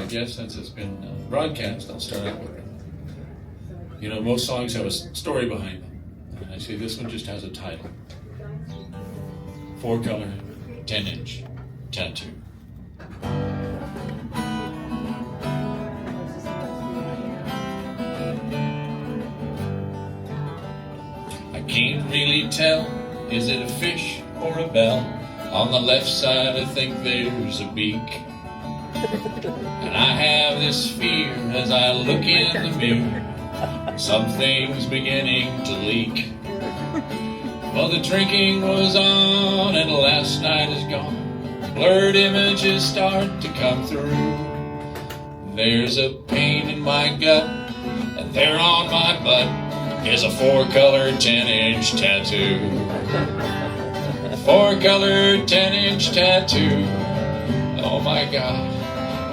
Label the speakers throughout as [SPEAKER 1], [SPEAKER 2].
[SPEAKER 1] I guess since it's been broadcast, I'll start out with it. You know, most songs have a story behind them. And I see this one just has a title. 4-color, 10-inch tattoo. I can't really tell, is it a fish or a bell? On the left side I think there's a beak. And I have this fear as I look in the mirror, something's beginning to leak. Well, the drinking was on and last night is gone. Blurred images start to come through. There's a pain in my gut, and there on my butt is a 4-color 10-inch tattoo. 4-color 10-inch tattoo. Oh my God,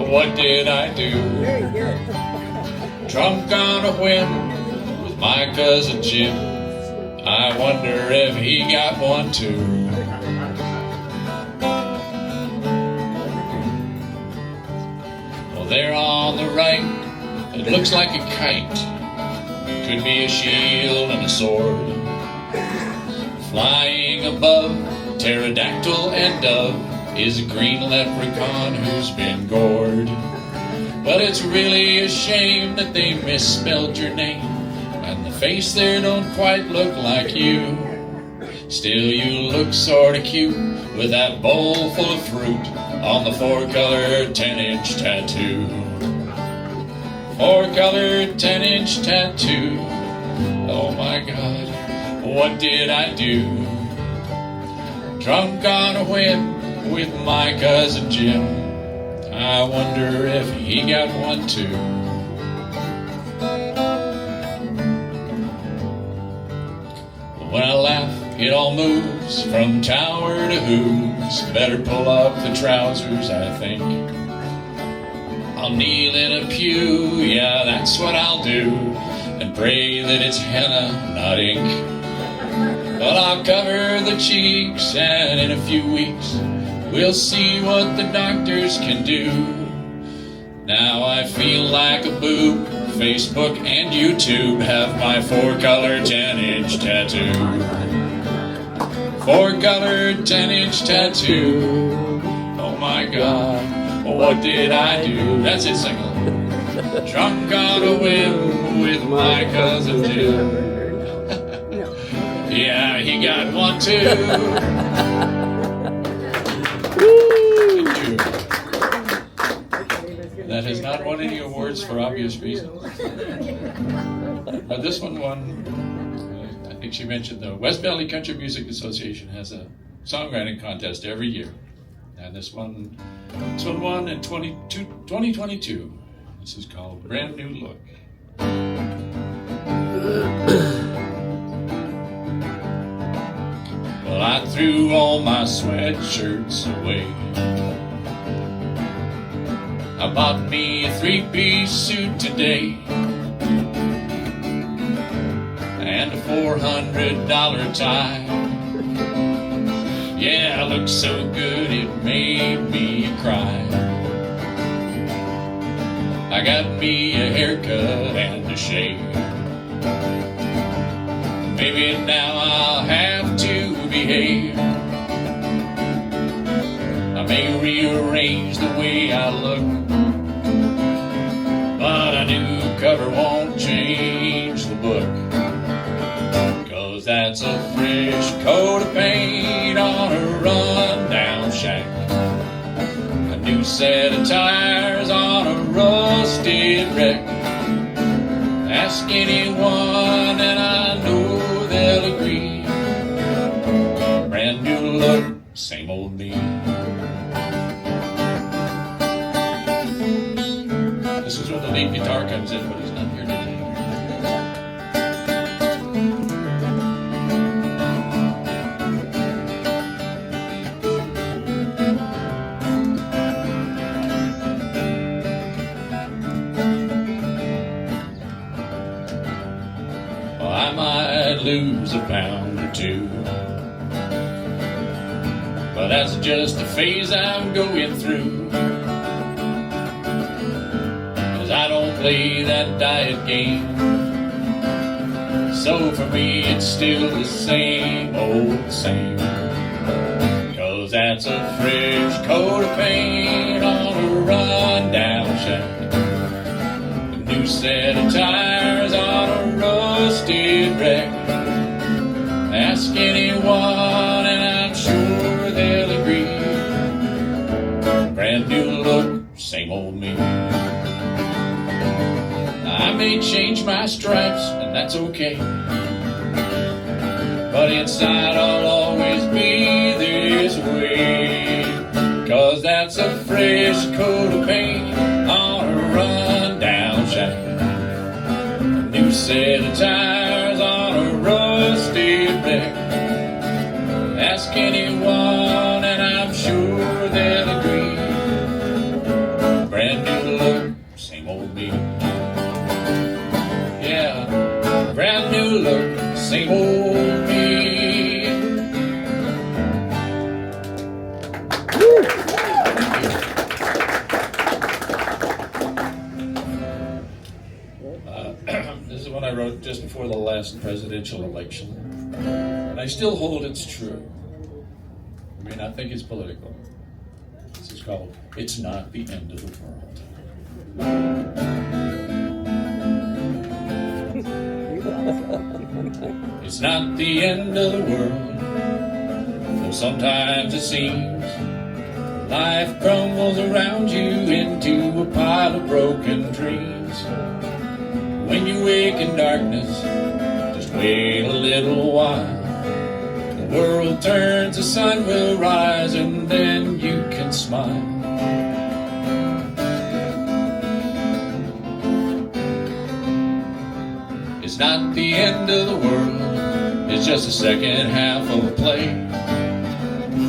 [SPEAKER 1] what did I do?
[SPEAKER 2] Very good.
[SPEAKER 1] Drunk on a whim with my cousin Jim. I wonder if he got one too. Well, there on the right, it looks like a kite. Could be a shield and a sword. Flying above, pterodactyl and dove, is a green leprechaun who's been gored. But it's really a shame that they misspelled your name, and the face there don't quite look like you. Still, you look sorta cute with that bowl full of fruit on the 4-color 10-inch tattoo. 4-color 10-inch tattoo. Oh my God, what did I do? Drunk on a whim with my cousin Jim. I wonder if he got one too. When I laugh, it all moves from tower to hooves. Better pull up the trousers, I think. I'll kneel in a pew, yeah, that's what I'll do, and pray that it's henna, not ink. But I'll cover the cheeks, and in a few weeks we'll see what the doctors can do. Now I feel like a boob. Facebook and YouTube have my 4-color 10-inch tattoo. 4-color 10-inch tattoo. Oh my God, what did I do? That's it, sing it. Drunk on a whim with my cousin Jim. Yeah, he got one too. That has not won any awards for obvious reasons. But this one won, I think she mentioned the West Valley Country Music Association has a songwriting contest every year. And this one won in 2022. This is called Brand New Look. Well, I threw all my sweatshirts away. I bought me a 3-piece suit today and a $400 tie. Yeah, I looked so good it made me cry. I got me a haircut and a shave. Maybe now I'll have to behave. I may rearrange the way I look, but a new cover won't change the book. 'Cause that's a fresh coat of paint on a run-down shack, a new set of tires on a rusted wreck. Ask anyone and I know they'll agree. Brand new look, same old me. This is where the lead guitar comes in, but he's not here today. Well, I might lose a pound or two, but that's just the phase I'm going through. I don't play that diet game. So for me it's still the same old same. 'Cause that's a fresh coat of paint on a rundown shack, a new set of tires on a rusted wreck. Ask anyone and I'm sure they'll agree. Brand new look, same old me. I may change my stripes, and that's okay, but inside I'll always be this way. 'Cause that's a fresh coat of paint on a rundown shack, a new set of tires on a rusted wreck. Ask anyone and I'm sure they'll agree. Brand new look, same old me. Yeah, brand new look, same old me. This is one I wrote just before the last presidential election, and I still hold it's true. I mean, I think it's political. This is called "It's Not the End of the World." It's not the end of the world, though sometimes it seems. Life crumbles around you into a pile of broken dreams. When you wake in darkness, just wait a little while. The world turns, the sun will rise, and then you can smile. It's not the end of the world, it's just the second half of a play.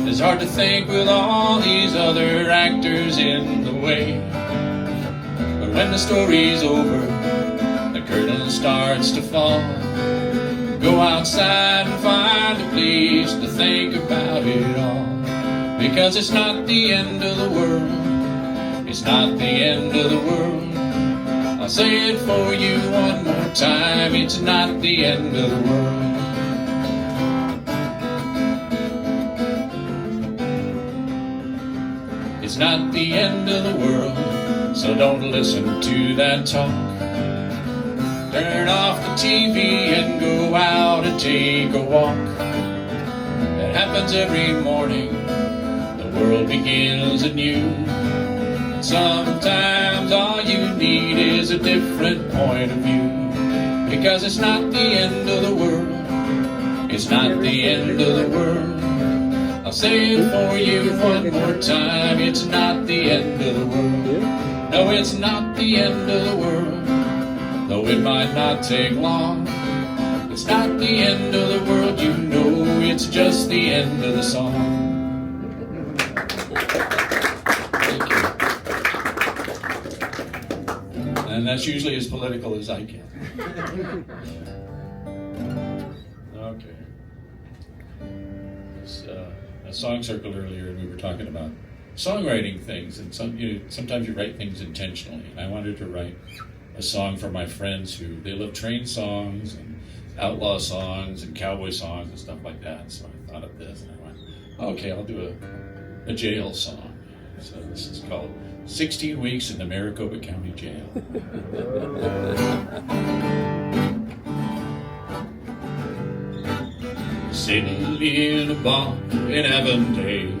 [SPEAKER 1] It's hard to think with all these other actors in the way. But when the story's over, the curtain starts to fall. Go outside and find a place to think about it all. Because it's not the end of the world, it's not the end of the world. I'll say it for you one more time, it's not the end of the world. It's not the end of the world, so don't listen to that talk. Turn off the TV and go out and take a walk. It happens every morning, the world begins anew. Sometimes all you need is a different point of view. Because it's not the end of the world, it's not the end of the world. I'll say it for you one more time, it's not the end of the world. No, it's not the end of the world, though it might not take long. It's not the end of the world, you know, it's just the end of the song. And that's usually as political as I can. Okay. A song circled earlier, and we were talking about songwriting things, and sometimes you write things intentionally. And I wanted to write a song for my friends who they love train songs and outlaw songs and cowboy songs and stuff like that. So I thought of this, and I went, okay, I'll do a jail song. So this is called 16 Weeks in the Maricopa County Jail. Sitting in a bar in Avondale,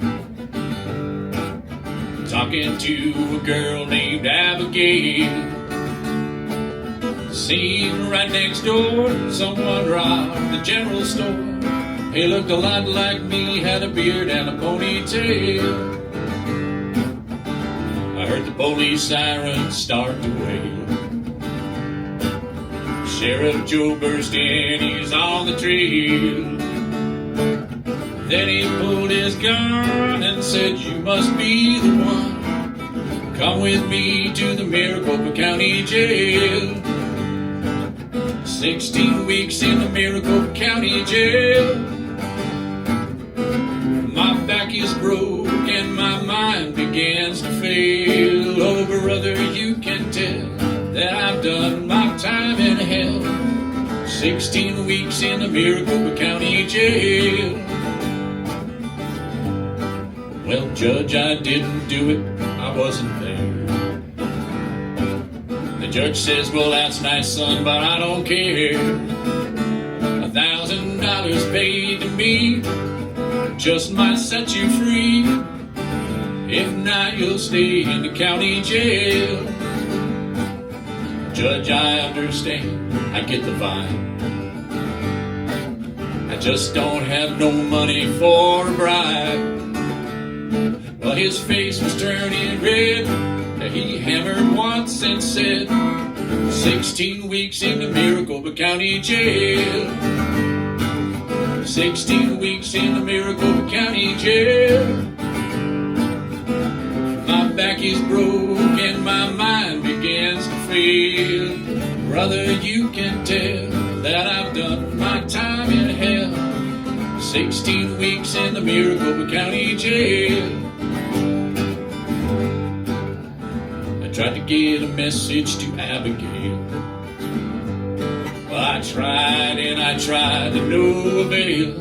[SPEAKER 1] talking to a girl named Abigail. Seen right next door, someone robbed the general store. He looked a lot like me, had a beard and a ponytail. I heard the police sirens start to wail. Sheriff Joe burst in, he's on the trail. Then he pulled his gun and said, you must be the one. Come with me to the Maricopa County Jail. 16 weeks in the Maricopa County Jail. My back is broke and my mind begins to fail. Oh, brother, you can tell 16 weeks in the Maricopa County Jail. Well, Judge, I didn't do it, I wasn't there. The judge says, well, that's nice, son, but I don't care. $1,000 paid to me just might set you free. If not, you'll stay in the county jail. Judge, I understand, I get the vibe. I just don't have no money for a bribe. Well, his face was turning red. He hammered once and said, 16 weeks in the Maricopa County Jail. 16 weeks in the Maricopa County Jail. My back is broke and my mind begins to fail. Brother, you can tell that I've done my time in hell. 16 weeks in the Maricopa County Jail. I tried to get a message to Abigail. Well, I tried and I tried to no avail.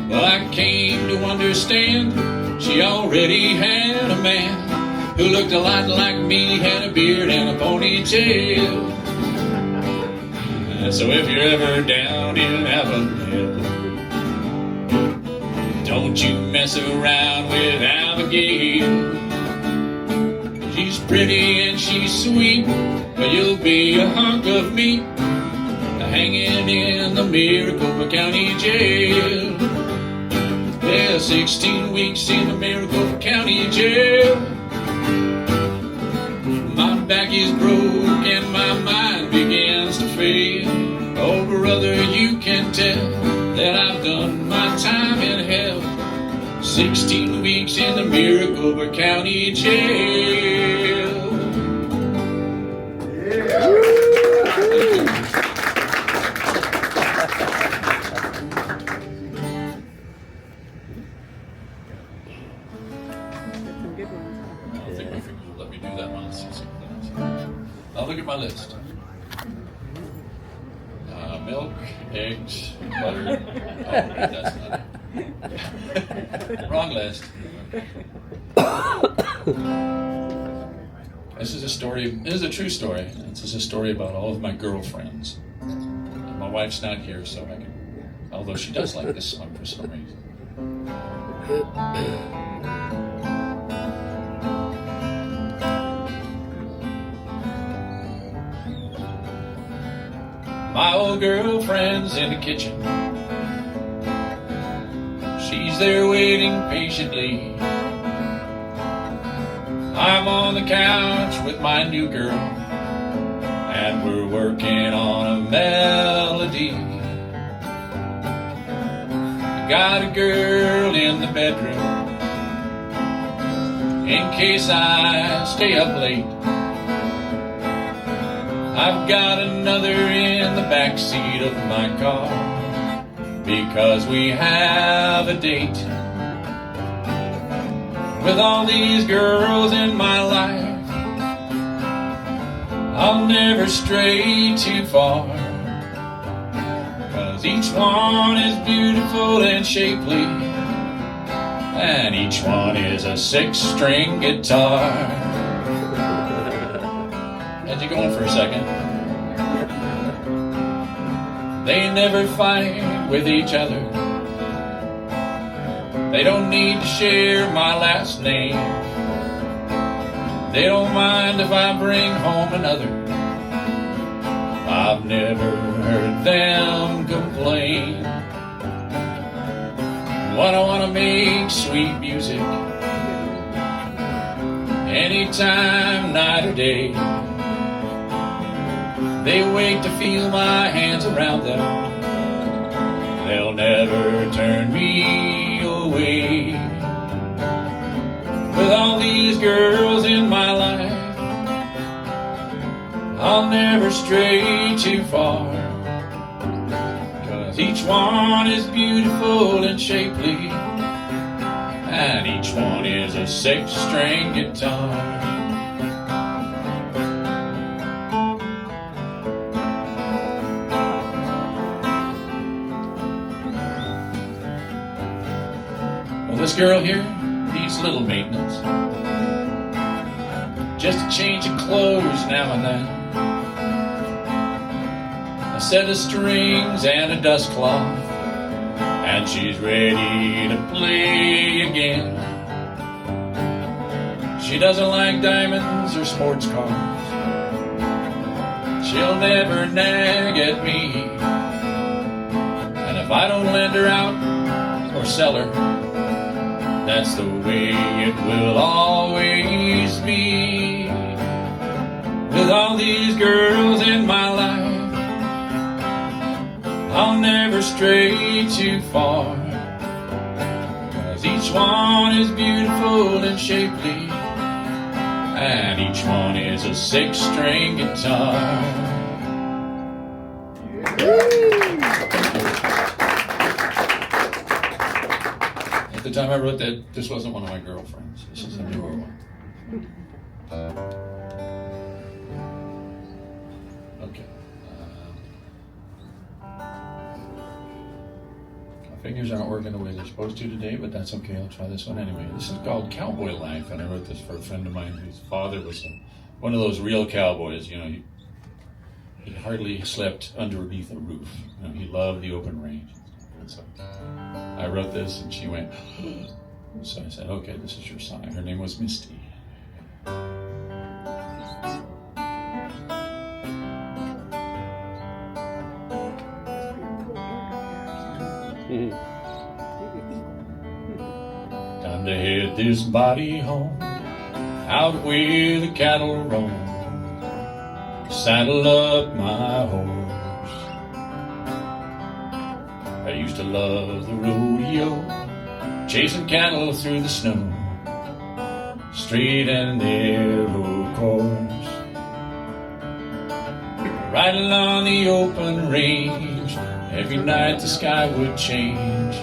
[SPEAKER 1] Well, I came to understand she already had a man who looked a lot like me, had a beard and a ponytail. So if you're ever down in Avondale, don't you mess around with Abigail. She's pretty and she's sweet, but you'll be a hunk of meat hanging in the Maricopa County Jail. Yeah, 16 weeks in the Maricopa County Jail. My back is broke and my mind begins to fail. Oh, brother, you can tell that I've done my time in hell. 16 weeks in the Maricopa County Jail. Yeah. I don't think my fingers will let me do that one. I'll look at my list. Milk, eggs, butter. Oh, that's not it. Wrong list. This is a story. This is a true story. This is a story about all of my girlfriends. And my wife's not here, so I can. Although she does like this song for some reason. My old girlfriend's in the kitchen. She's there waiting patiently. I'm on the couch with my new girl, and we're working on a melody. I got a girl in the bedroom in case I stay up late. I've got another in the backseat of my car because we have a date. With all these girls in my life, I'll never stray too far, 'cause each one is beautiful and shapely, and each one is a 6-string guitar. Had you going for a second? They never fight with each other. They don't need to share my last name. They don't mind if I bring home another. I've never heard them complain. When I want to make sweet music, anytime, night or day, they wait to feel my hands around them. They'll never turn me away. With all these girls in my life, I'll never stray too far, 'cause each one is beautiful and shapely, and each one is a 6-string guitar. Well, this girl here needs little maintenance. Just a change of clothes now and then. A set of strings and a dust cloth, and she's ready to play again. She doesn't like diamonds or sports cars. She'll never nag at me. And if I don't lend her out or sell her, that's the way it will always be. With all these girls in my life, I'll never stray too far, 'cause each one is beautiful and shapely, and each one is a six-string guitar. At the time I wrote that, this wasn't one of my girlfriends. This is a newer one. Okay. My fingers aren't working the way they're supposed to today, but that's okay. I'll try this one anyway. This is called Cowboy Life, and I wrote this for a friend of mine whose father was one of those real cowboys. You know, he hardly slept underneath a roof. You know, he loved the open range. And so I wrote this, and she went, so I said, okay, this is your song. Her name was Misty. Time to head this body home, out where the cattle roam. Saddle up my horse. I used to love the rodeo, chasing cattle through the snow, straight and narrow course. Riding on the open range, every night the sky would change,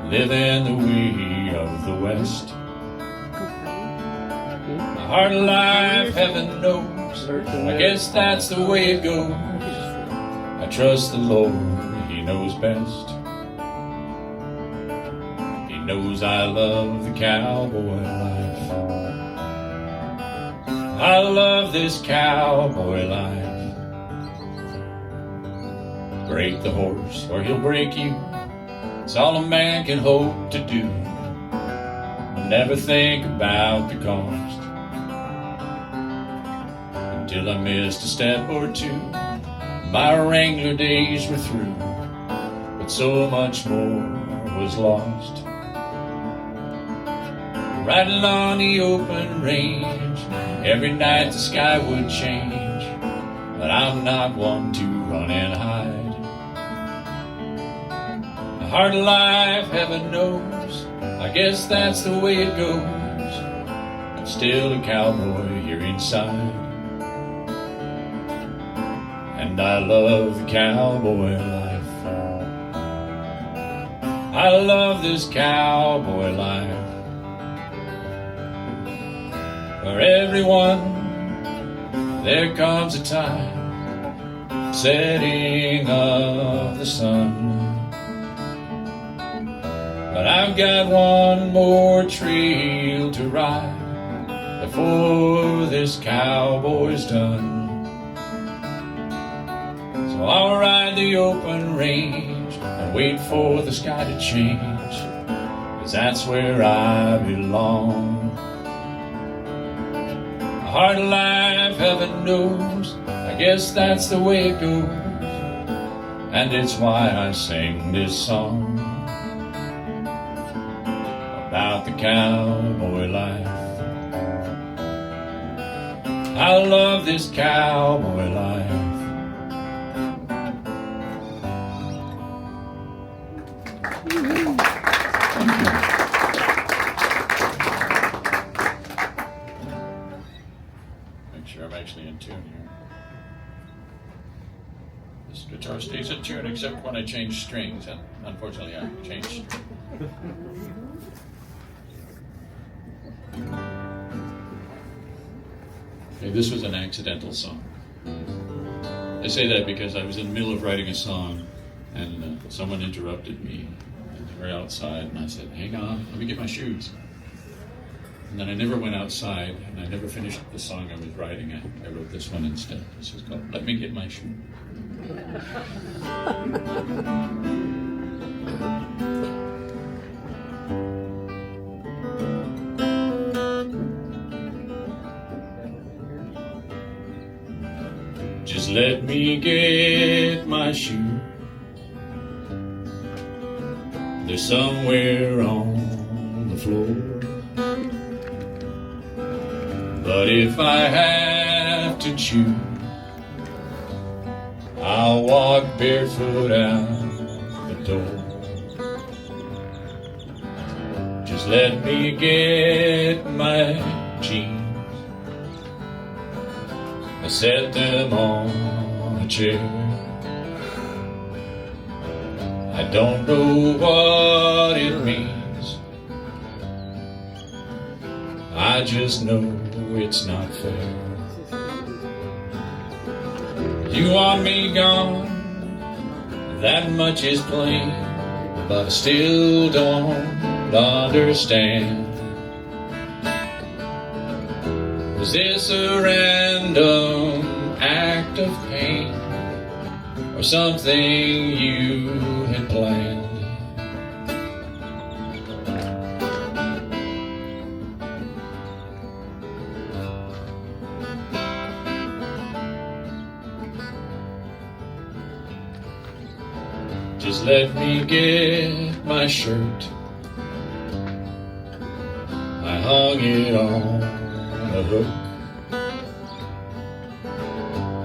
[SPEAKER 1] living the way of the West. A hard life, heaven knows, I guess that's the way it goes. I trust the Lord, He knows best. He knows I love the cowboy life. I love this cowboy life. Break the horse or he'll break you. It's all a man can hope to do. I'll never think about the cost. Until I missed a step or two, my Wrangler days were through, but so much more was lost. Riding on the open range, every night the sky would change, but I'm not one to run and hide. A hard life, heaven knows, I guess that's the way it goes. I'm still a cowboy here inside, and I love the cowboy life. I love this cowboy life. For everyone, there comes a time, setting of the sun. But I've got one more trail to ride before this cowboy's done. So I'll ride the open range and wait for the sky to change, 'cause that's where I belong. A hard life, heaven knows, I guess that's the way it goes, and it's why I sing this song about the cowboy life. I love this cowboy life. Make sure I'm actually in tune here. This guitar stays in tune except when I change strings, and unfortunately I changed strings. Okay, this was an accidental song. I say that because I was in the middle of writing a song and someone interrupted me. We're outside, and I said, hang on, let me get my shoes. And then I never went outside, and I never finished the song I was writing. I wrote this one instead. This is called Let Me Get My Shoe. Just let me get my shoe. They're somewhere on the floor. But if I have to choose, I'll walk barefoot out the door. Just let me get my jeans. I set them on a chair. I don't know what it means. I just know it's not fair. You want me gone, that much is plain, but I still don't understand. Was this a random act of pain, or something you had planned? Just let me get my shirt. I hung it on a hook.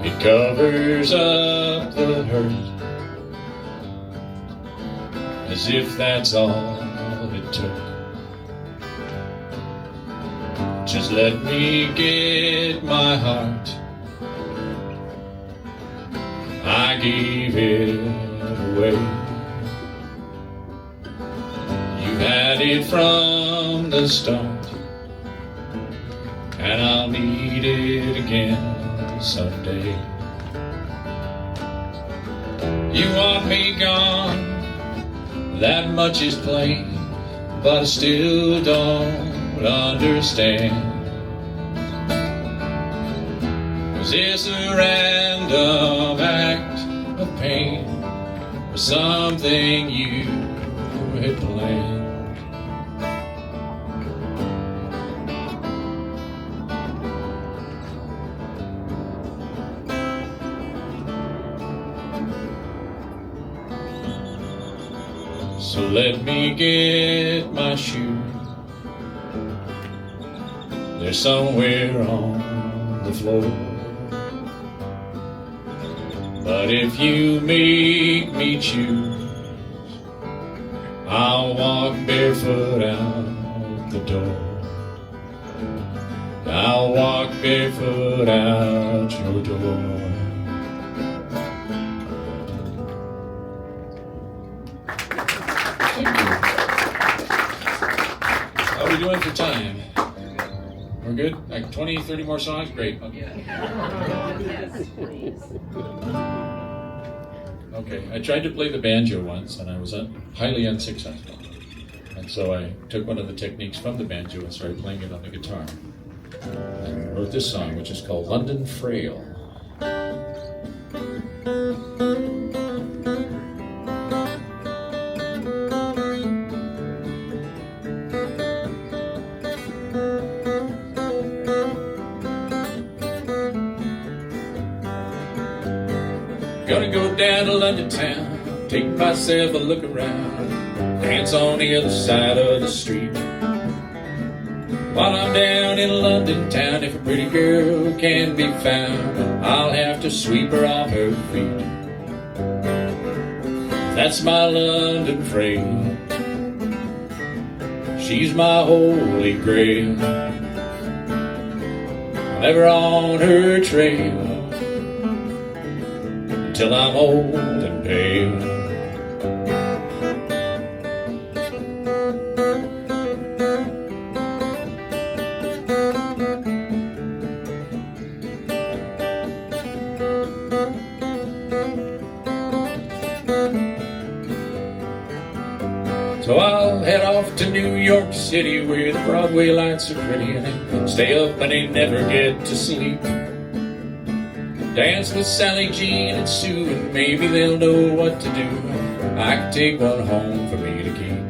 [SPEAKER 1] It covers up the hurt, as if that's all it took. Just let me get my heart. I gave it away. You had it from the start, and I'll need it again someday. You want me gone, that much is plain, but I still don't understand. Was this a random act of pain, or something you had planned? So let me get my shoe. They're somewhere on the floor. But if you make me choose, I'll walk barefoot out the door. I'll walk barefoot out your door. How are we doing for time? We're good? Like 20, 30 more songs? Great. Okay.
[SPEAKER 2] Yes, please.
[SPEAKER 1] Okay, I tried to play the banjo once, and I was highly unsuccessful. And so I took one of the techniques from the banjo and started playing it on the guitar. And wrote this song, which is called London Frail. Gonna go down to London town, take myself a look around, dance on the other side of the street. While I'm down in London town, if a pretty girl can be found, I'll have to sweep her off her feet. That's my London frail. She's my holy grail. I'm ever on her trail till I'm old and pale. So York City where the Broadway lights are pretty and they stay up and they never get to sleep. Dance with Sally Jean and Sue and maybe they'll know what to do. I can take one home for me to keep.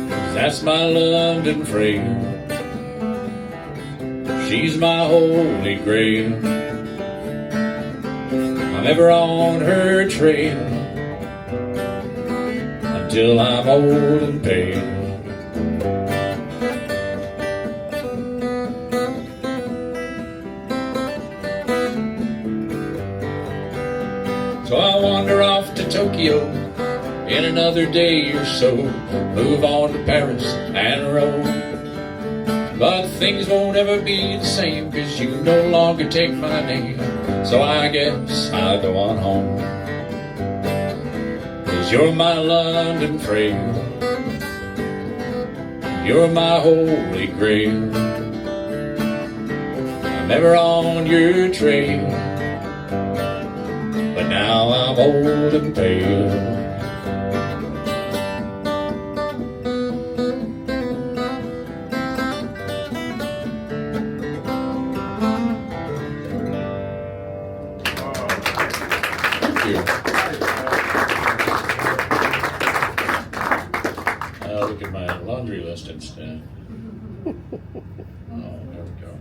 [SPEAKER 1] 'Cause that's my London frail. She's my holy grail. I'm ever on her trail until I'm old and pale. So I wander off to Tokyo in another day or so, move on to Paris and Rome. But things won't ever be the same, 'cause you no longer take my name. So I guess I'll go on home, 'cause you're my London frail. You're my holy grail. I'm ever on your trail, but now I'm old and pale. I'll look at my laundry list instead. Oh, there we go.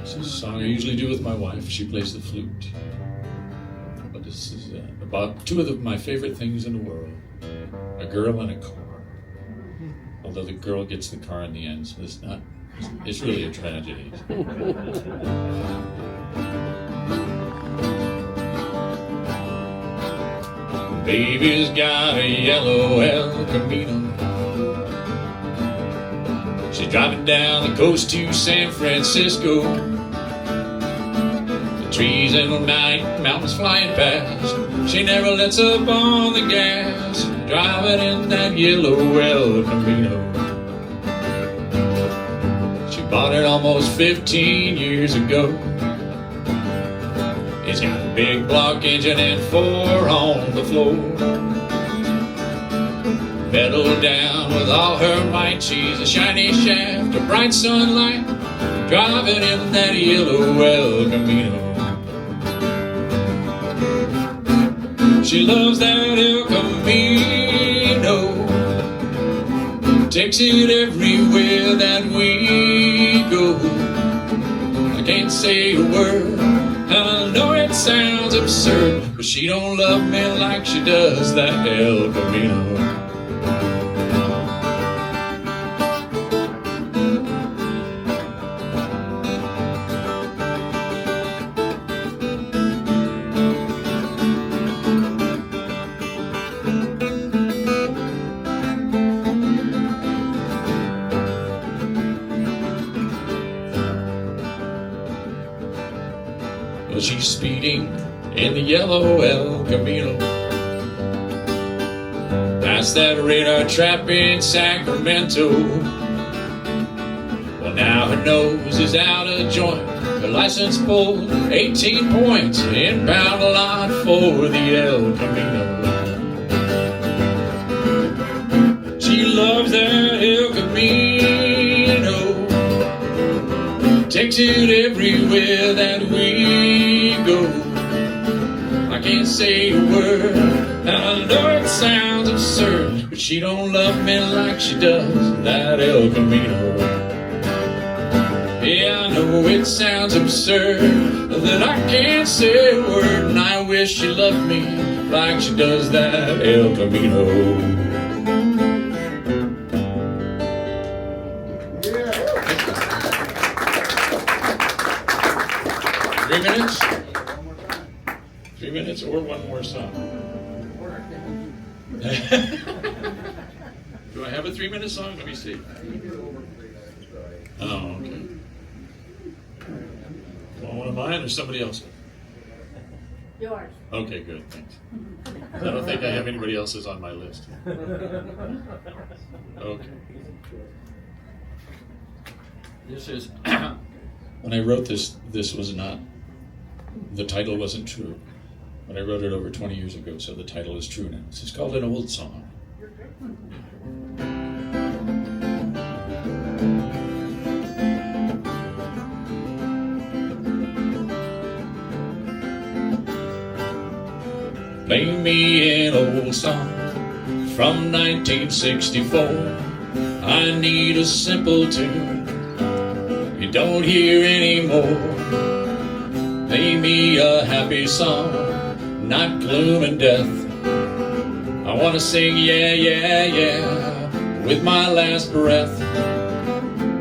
[SPEAKER 1] This is a song I usually do with my wife. She plays the flute. But this is about two of my favorite things in the world. A girl and a car. Although the girl gets the car in the end, so it's really a tragedy. Baby's got a yellow El Camino. She's driving down the coast to San Francisco. The trees and the night, mountains flying past. She never lets up on the gas, driving in that yellow El Camino. She bought it almost 15 years ago. It's got a big block engine and 4 on the floor. Pedal down with all her might. She's a shiny shaft of bright sunlight, driving in that yellow El Camino. She loves that El Camino, takes it everywhere that we go. I can't say a word, and I know it sounds absurd, but she don't love me like she does that El Camino. Well, she's speeding in the yellow El Camino, past that radar trap in Sacramento. Well, now her nose is out of joint, her license pulled 18 points, inbound a lot for the El Camino. She loves that El Camino, takes it everywhere that we go. I can't say a word, and I know it sounds absurd, but she don't love me like she does that El Camino. Yeah, I know it sounds absurd that I can't say a word, and I wish she loved me like she does that El Camino. 3 minutes? 3 minutes or one more song? Do I have a 3-minute song? Let me see. Oh, okay. Want one of mine or somebody else?
[SPEAKER 2] Yours.
[SPEAKER 1] Okay, good, thanks. I don't think I have anybody else's on my list. Okay. This is, when I wrote this was not the title wasn't true. But I wrote it over 20 years ago, so the title is true now. This is called An Old Song. Play me an old song from 1964. I need a simple tune you don't hear anymore. Play me a happy song, not gloom and death. I want to sing yeah, yeah, yeah with my last breath.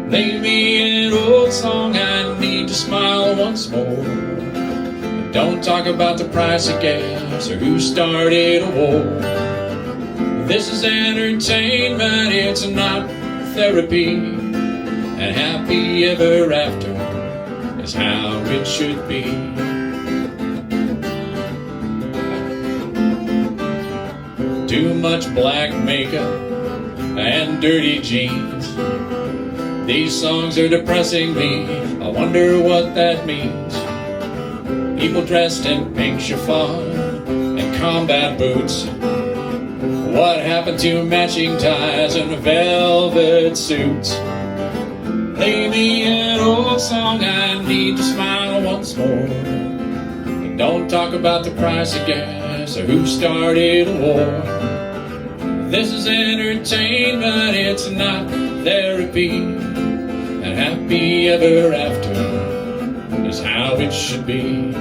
[SPEAKER 1] Play me an old song, I need to smile once more. Don't talk about the price of gas or who started a war. This is entertainment, it's not therapy. And happy ever after is how it should be. Too much black makeup and dirty jeans. These songs are depressing me, I wonder what that means. People dressed in pink chiffon and combat boots. What happened to matching ties and velvet suits? Play me an old song, I need to smile once more. Don't talk about the price of gas or who started a war. This is entertainment, it's not therapy. And happy ever after is how it should be.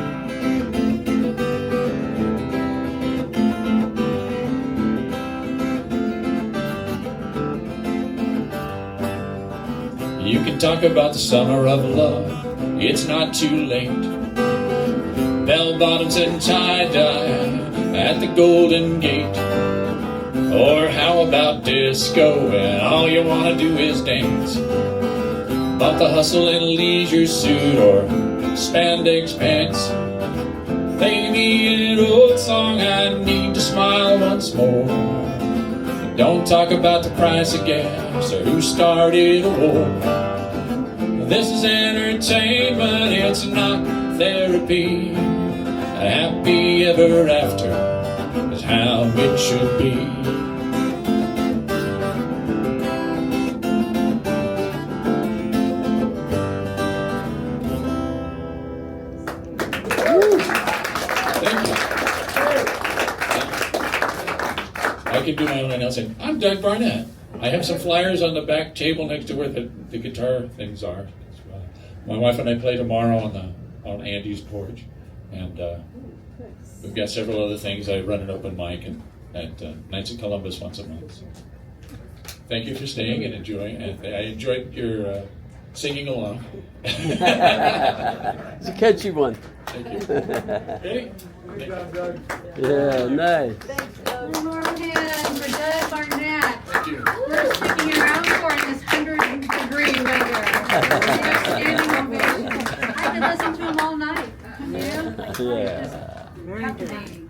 [SPEAKER 1] You can talk about the summer of love, it's not too late. Bell-bottoms and tie-dye at the Golden Gate. Or how about disco and all you want to do is dance? About the hustle in a leisure suit or spandex pants. Play me an old song, I need to smile once more. Don't talk about the price of gas or who started a war. This is entertainment, it's not therapy. A happy ever after is how it should be. I can do my own announcing. I'm Doug Barnett. I have some flyers on the back table next to where the guitar things are. My wife and I play tomorrow on Andy's porch, and we've got several other things. I run an open mic at Knights of Columbus once a month. So thank you for staying and enjoying. And I enjoyed your singing along.
[SPEAKER 3] It's a catchy one.
[SPEAKER 1] Thank you. Okay.
[SPEAKER 4] Good job, Doug.
[SPEAKER 3] Yeah, nice.
[SPEAKER 2] One more hand for Doug Barnett.
[SPEAKER 1] Thank you.
[SPEAKER 2] We're sticking around for in this 100-degree weather. Standing ovation. I could listen to him all night. You?
[SPEAKER 3] Yeah.
[SPEAKER 2] Captivating.